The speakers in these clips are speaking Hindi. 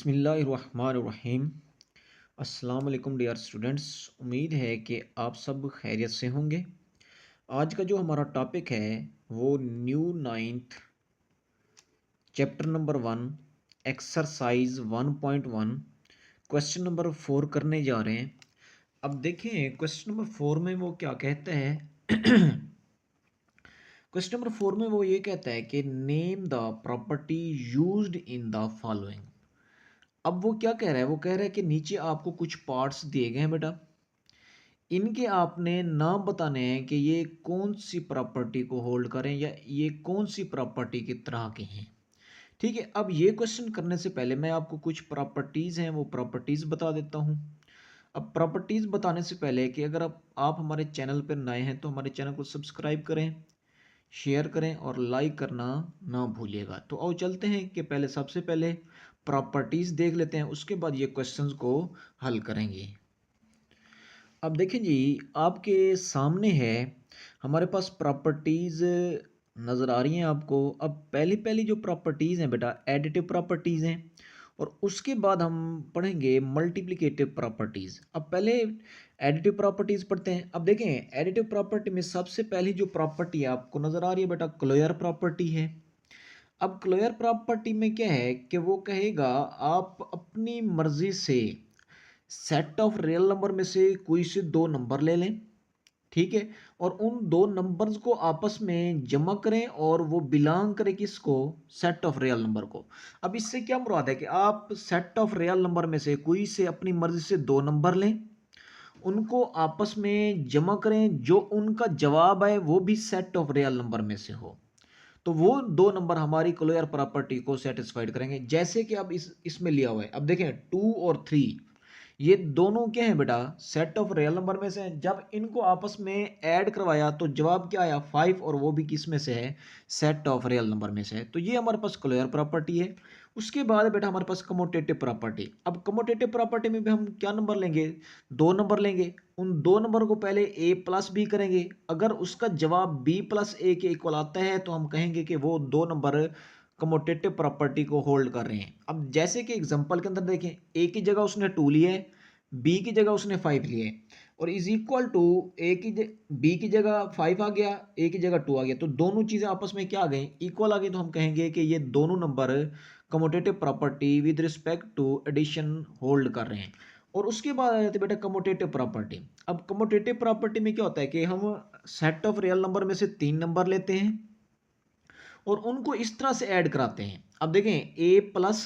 बिस्मिल्लाहिर्रहमानिर्रहीम। अस्सलाम वालेकुम डियर स्टूडेंट्स। उम्मीद है कि आप सब खैरियत से होंगे। आज का जो हमारा टॉपिक है वो new ninth chapter number 1 exercise 1.1 question number 4 करने जा रहे हैं। अब देखें क्वेश्चन नंबर 4 में वो क्या कहता है। क्वेश्चन नंबर 4 में वो ये कहता है कि name the property used in the following. अब वो क्या कह रहा है, वो कह रहा है कि नीचे आपको कुछ पार्ट्स दिए गए हैं बेटा, इनके आपने नाम बताने हैं कि ये कौन सी प्रॉपर्टी को होल्ड करें या ये कौन सी प्रॉपर्टी की तरह के हैं। ठीक है, अब ये क्वेश्चन करने से पहले मैं आपको कुछ प्रॉपर्टीज़ हैं वो प्रॉपर्टीज़ बता देता हूँ। अब प्रॉपर्टीज़ बताने से पहले कि अगर आप हमारे चैनल पर नए हैं तो हमारे चैनल को सब्सक्राइब करें, शेयर करें और लाइक करना ना भूलिएगा। तो आओ चलते हैं कि पहले सबसे पहले प्रॉपर्टीज़ देख लेते हैं, उसके बाद ये क्वेश्चंस को हल करेंगे। अब देखें जी, आपके सामने है हमारे पास प्रॉपर्टीज़ नज़र आ रही हैं आपको। अब पहली पहली जो प्रॉपर्टीज़ हैं बेटा एडिटिव प्रॉपर्टीज़ हैं और उसके बाद हम पढ़ेंगे मल्टीप्लिकेटिव प्रॉपर्टीज़। अब पहले एडिटिव प्रॉपर्टीज़ पढ़ते हैं। अब देखें एडिटिव प्रॉपर्टी में सबसे पहली जो प्रॉपर्टी है आपको नज़र आ रही है बेटा क्लोयर प्रॉपर्टी है। अब क्लोयर प्रॉपर्टी में क्या है कि वो कहेगा आप अपनी मर्जी से सेट ऑफ रियल नंबर में से कोई से दो नंबर ले लें, ठीक है, और उन दो नंबर्स को आपस में जमा करें और वो बिलोंग करे किसको, सेट ऑफ रियल नंबर को। अब इससे क्या मुराद है कि आप सेट ऑफ रियल नंबर में से कोई से अपनी मर्जी से दो नंबर लें, उनको आपस में जमा करें, जो उनका जवाब है वो भी सेट ऑफ रियल नंबर में से हो, तो वो दो नंबर हमारी क्लोयर प्रॉपर्टी को सेटिस्फाइड करेंगे। जैसे कि अब इसमें लिया हुआ है, अब देखें 2 और 3 ये दोनों क्या है बेटा सेट ऑफ रियल नंबर में से हैं। जब इनको आपस में ऐड करवाया तो जवाब क्या आया 5, और वो भी किस में से है, सेट ऑफ रियल नंबर में से है। तो ये हमारे पास क्लोयर प्रॉपर्टी है। उसके बाद बेटा हमारे पास कमोटेटिव प्रॉपर्टी। अब कमोटेटिव प्रॉपर्टी में भी हम क्या नंबर लेंगे, दो नंबर लेंगे। उन दो नंबर को पहले a प्लस बी करेंगे, अगर उसका जवाब b प्लस ए के इक्वल आता है तो हम कहेंगे कि वो दो नंबर कमोटेटिव प्रॉपर्टी को होल्ड कर रहे हैं। अब जैसे कि एग्जांपल के अंदर देखें, a की जगह उसने 2 लिया है, b की जगह उसने 5 लिया है, और इज इक्वल टू b की जगह 5 आ गया, a की जगह 2 आ गया, तो दोनों चीज़ें आपस में क्या आ गई, इक्वल आ गई। तो हम कहेंगे कि ये दोनों number commutative property with respect to addition hold कर रहे हैं। और उसके बाद आ जाती है बेटा कमोटेटिव प्रॉपर्टी। अब कमोटेटिव प्रॉपर्टी में क्या होता है कि हम सेट ऑफ रियल नंबर में से तीन नंबर लेते हैं और उनको इस तरह से ऐड कराते हैं। अब देखें a plus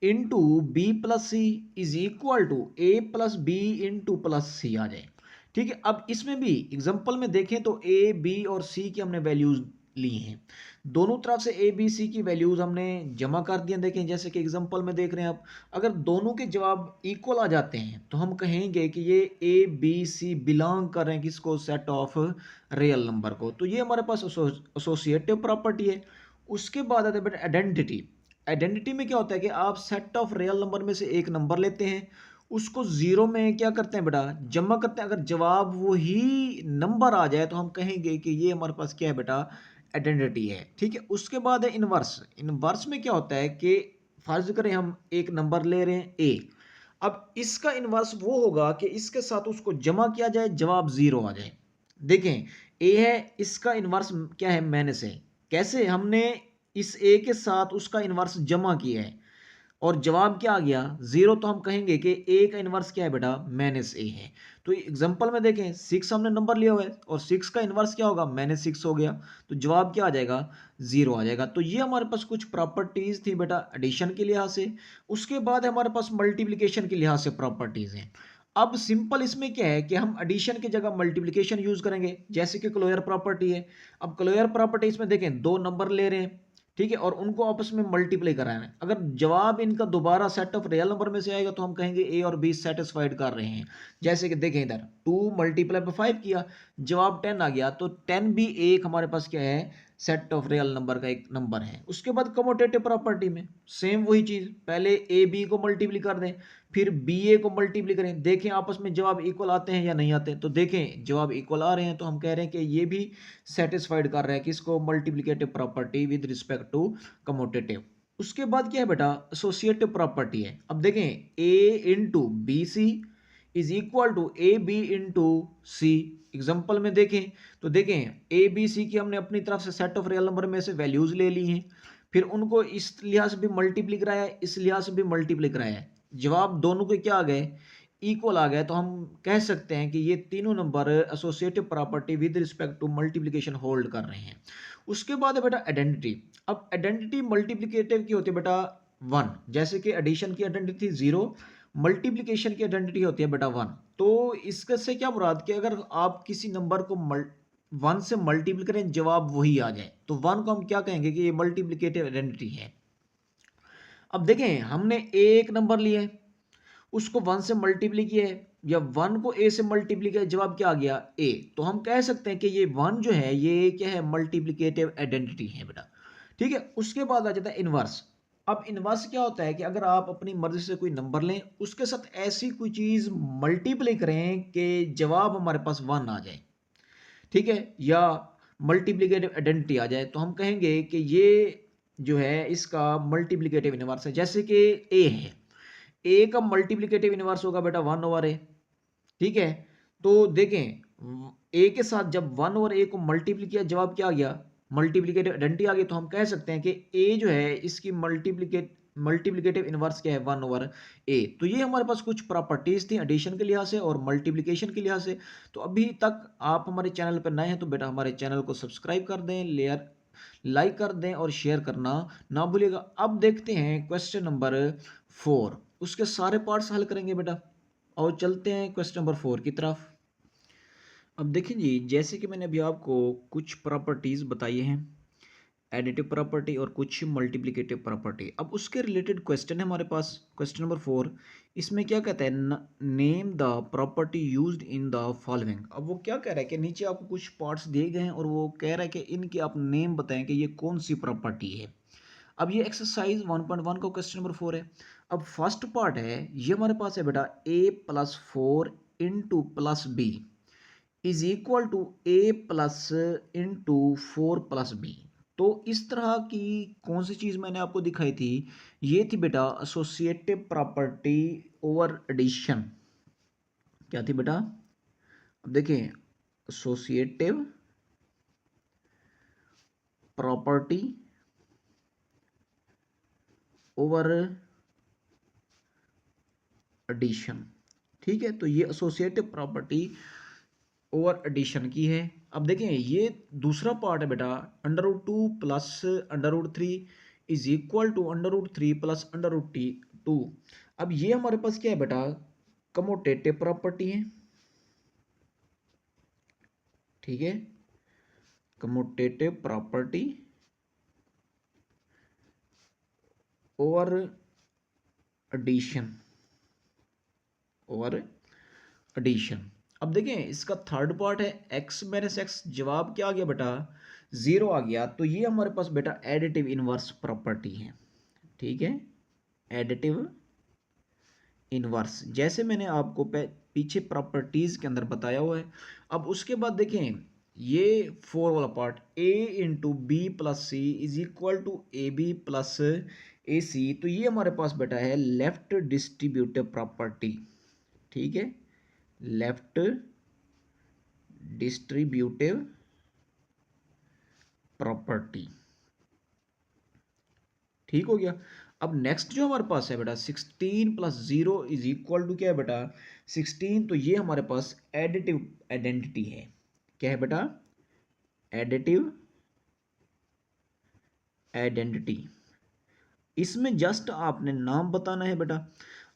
into B plus C is equal to a plus B into plus C आ जाए। ठीक है, अब इसमें भी एग्जांपल में देखें तो a b और c की हमने वैल्यूज ली हैं, दोनों तरफ से a b c की वैल्यूज हमने जमा कर दिया। देखें जैसे कि एग्जांपल में देख रहे हैं आप, अगर दोनों के जवाब इक्वल आ जाते हैं तो हम कहेंगे कि ये a b c बिलोंग कर रहे हैं किसको, सेट ऑफ रियल नंबर को। तो ये हमारे पास एसोसिएटिव प्रॉपर्टी है। उसके बाद आता है बेटा आइडेंटिटी। आइडेंटिटी में क्या होता है कि आप सेट ऑफ रियल नंबर में से एक नंबर लेते हैं, उसको जीरो में क्या करते हैं बेटा, जमा करते हैं। अगर जवाब वही नंबर आ जाए तो हम कहेंगे कि ये हमारे पास क्या है बेटा, आइडेंटिटी है। ठीक है, उसके बाद है इनवर्स। इनवर्स में क्या होता है कि फर्ज करें हम एक नंबर ले रहे हैं ए, अब इसका इनवर्स वो होगा कि इसके साथ उसको जमा किया जाए, जवाब जीरो आ जाए। देखें ए है, इसका इनवर्स क्या है, माइनस है। कैसे, हमने इस ए के साथ उसका इनवर्स जमा किया है और जवाब क्या आ गया, जीरो, तो हम कहेंगे कि ए का इनवर्स क्या है बेटा, माइनस ए है। तो एग्जांपल में देखें 6 हमने नंबर लिया हुआ है और 6 का इनवर्स क्या होगा, -6 हो गया, तो जवाब क्या आ जाएगा, जीरो आ जाएगा। तो ये हमारे पास कुछ प्रॉपर्टीज थी बेटा एडिशन के लिहाज से। उसके बाद हमारे पास मल्टीप्लिकेशन के लिहाज से प्रॉपर्टीज हैं। अब सिंपल इसमें क्या है कि हम एडिशन की जगह मल्टीप्लिकेशन यूज करेंगे, जैसे कि क्लोयर प्रॉपर्टी है। अब क्लोयर प्रॉपर्टी इसमें देखें दो नंबर ले रहे हैं, ठीक है, और उनको आपस में मल्टीप्लाई कराना है। अगर जवाब इनका दोबारा सेट ऑफ रियल नंबर में से आएगा तो हम कहेंगे ए और बी सेटिस्फाइड कर रहे हैं। जैसे कि देखें इधर 2 मल्टीप्लाई पे 5 किया, जवाब 10 आ गया, तो 10 भी एक हमारे पास क्या है, सेट ऑफ रियल नंबर का एक नंबर है। उसके बाद कमोटेटिव प्रॉपर्टी में सेम वही चीज, पहले ए बी को मल्टीप्लाई कर दें, फिर बी ए को मल्टीप्लाई करें, देखें आपस में जवाब इक्वल आते हैं या नहीं आते। तो देखें जवाब इक्वल आ रहे हैं तो हम कह रहे हैं कि ये भी सेटिस्फाइड कर रहे हैं किसको, multiplicative property with respect to commutative. उसके बाद क्या है बेटा, एसोसिएटिव प्रॉपर्टी है। अब देखें A into B C is equal to A B into C. Example में देखें तो देखें ए बी सी की हमने अपनी तरफ से सेट ऑफ रियल नंबर में से वैल्यूज ले ली हैं, फिर उनको इस लिहाज से भी मल्टीप्ली कराया है, इस लिहाज से भी मल्टीप्ली कराया है, जवाब दोनों के क्या आ गए, इक्वल आ गए। तो हम कह सकते हैं कि ये तीनों number associative property with respect to multiplication hold कर रहे हैं। उसके बाद है बेटा आइडेंटिटी। अब आइडेंटिटी मल्टीप्लिकेटिव की होती है बेटा 1, जैसे कि एडिशन की आइडेंटिटी 0, मल्टीप्लिकेशन की आइडेंटिटी होती है बेटा 1। तो इसके से क्या मुराद कि अगर आप किसी नंबर को 1 से मल्टीप्ली करें जवाब वही आ जाए, तो 1 को हम क्या कहेंगे कि ये मल्टीप्लिकेटिव आइडेंटिटी है। अब देखें हमने एक नंबर लिया है, उसको 1 से मल्टीप्ली किया है, या 1 को a से मल्टीप्ली किया, जवाब क्या आ गया a। तो हम कह सकते हैं कि ये 1 जो है ये क्या है, मल्टीप्लिकेटिव आइडेंटिटी है बेटा। ठीक है। उसके बाद आ जाता है इनवर्स। अब इनवर्स क्या होता है कि अगर आप अपनी मर्जी से कोई नंबर लें, उसके साथ ऐसी कोई चीज मल्टीप्लाई करें कि जवाब हमारे पास 1 आ जाए, ठीक है, या मल्टीप्लिकेटिव आइडेंटिटी आ जाए, तो हम कहेंगे कि ये जो है इसका मल्टीप्लिकेटिव इनवर्स है। जैसे कि a है, ए का मल्टीप्लिकेटिव इनवर्स होगा बेटा 1/a। ठीक है। तो देखें ए के साथ जब 1/a को मल्टीप्ली किया, जवाब क्या आ गया, मल्टीप्लिकेटिव आइडेंटिटी आ गई। तो हम कह सकते हैं कि ए जो है इसकी मल्टीप्लिकेटिव इनवर्स क्या है, 1/a। तो ये हमारे पास कुछ प्रॉपर्टीज थी एडिशन के लिहाज से और मल्टीप्लिकेशन के लिहाज से। तो अभी तक आप हमारे चैनल पर नए हैं तो बेटा हमारे चैनल को सब्सक्राइब कर दें, लेयर लाइक कर दें और शेयर करना ना भूलिएगा। अब देखते हैं क्वेश्चन नंबर 4, उसके सारे पार्ट्स हल करेंगे बेटा। और चलते हैं क्वेश्चन नंबर 4 की तरफ। अब देखिए जी, जैसे कि मैंने अभी आपको कुछ प्रॉपर्टीज बताई हैं, एडिटिव प्रॉपर्टी और कुछ मल्टीप्लिकेटिव प्रॉपर्टी। अब उसके रिलेटेड क्वेश्चन है हमारे पास, क्वेश्चन नंबर 4। इसमें क्या कहता है, name the property used in the following. अब वो क्या कह रहा है कि नीचे आपको कुछ पार्ट्स दिए गए हैं और वो कह रहा है कि इनके आप नेम बताएं कि ये कौन सी प्रॉपर्टी है। अब ये एक्सरसाइज 1.1 का क्वेश्चन नंबर 4 है। अब फर्स्ट पार्ट है, ये हमारे पास है बेटा a+4 into plus B is equal to a+4+b। तो इस तरह की कौन सी चीज मैंने आपको दिखाई थी, ये थी बेटा एसोसिएटिव प्रॉपर्टी ओवर एडिशन। क्या थी बेटा, अब देखें एसोसिएटिव प्रॉपर्टी ओवर एडिशन। ठीक है। तो ये एसोसिएटिव प्रॉपर्टी ओवर एडिशन की है। अब देखें ये दूसरा पार्ट है बेटा, √2 plus √3 is equal to √3 plus √2। अब ये हमारे पास क्या है बेटा, कमोटेटिव प्रॉपर्टी है। ठीक है, commutative property over addition, over addition. अब देखें इसका थर्ड पार्ट है x-x, जवाब क्या आ गया बेटा, 0 आ गया। तो ये हमारे पास बेटा एडिटिव इनवर्स प्रॉपर्टी है। ठीक है, एडिटिव इनवर्स, जैसे मैंने आपको पीछे प्रॉपर्टीज के अंदर बताया हुआ है। अब उसके बाद देखें ये 4 वाला part, a into B plus C is equal to A B plus A C. तो ये हमारे पास बेटा है लेफ्ट डिस्ट्रीब्यूटिव प्रॉपर्टी। ठीक है, लेफ्ट डिस्ट्रीब्यूटिव प्रॉपर्टी। ठीक हो गया। अब नेक्स्ट जो हमारे पास है बेटा 16+0 इज इक्वल टू क्या है बेटा 16। तो ये हमारे पास एडिटिव आइडेंटिटी है। क्या है बेटा, एडिटिव आइडेंटिटी। इसमें जस्ट आपने नाम बताना है बेटा।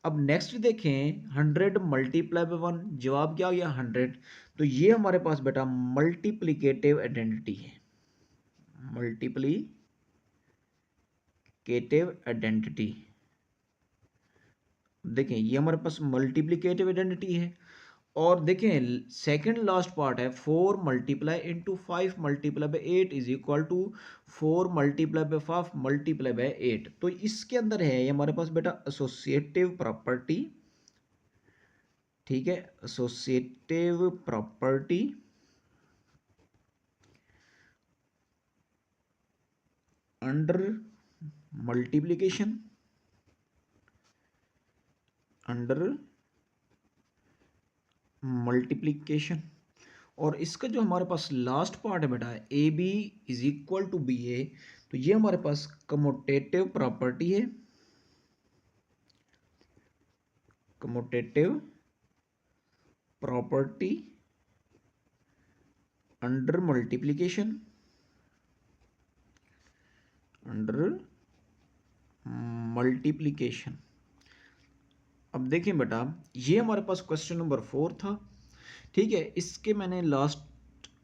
अब नेक्स्ट देखें 100 मल्टीप्लाई बाय 1, जवाब क्या आ गया 100। तो ये हमारे पास बेटा मल्टीप्लिकेटिव आइडेंटिटी है, मल्टीप्लिकेटिव आइडेंटिटी। देखें ये हमारे पास मल्टीप्लिकेटिव आइडेंटिटी है। और देखें सेकंड लास्ट पार्ट है 4 multiply into 5 multiply by 8 is equal to 4 multiply by 5 multiply by 8। तो इसके अंदर है ये हमारे पास बेटा एसोसिएटिव प्रॉपर्टी। ठीक है, associative property under multiplication under multiplication. और इसका जो हमारे पास लास्ट पार्ट है बेटा, A B is equal to B A, तो ये हमारे पास कमोटेटिव प्रॉपर्टी है, commutative property under multiplication, under multiplication. अब देखें बेटा, ये हमारे पास क्वेश्चन नंबर 4 था, ठीक है। इसके मैंने लास्ट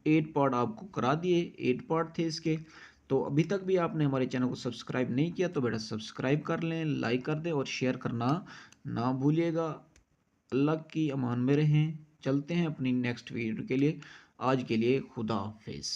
8 पार्ट आपको करा दिए, 8 पार्ट थे इसके। तो अभी तक भी आपने हमारे चैनल को सब्सक्राइब नहीं किया तो बेटा सब्सक्राइब कर लें, लाइक कर दें और शेयर करना ना भूलिएगा। अल्लाह की अमान में रहें। चलते हैं अपनी नेक्स्ट वीडियो के लिए। आज के लिए खुदा हाफिज़।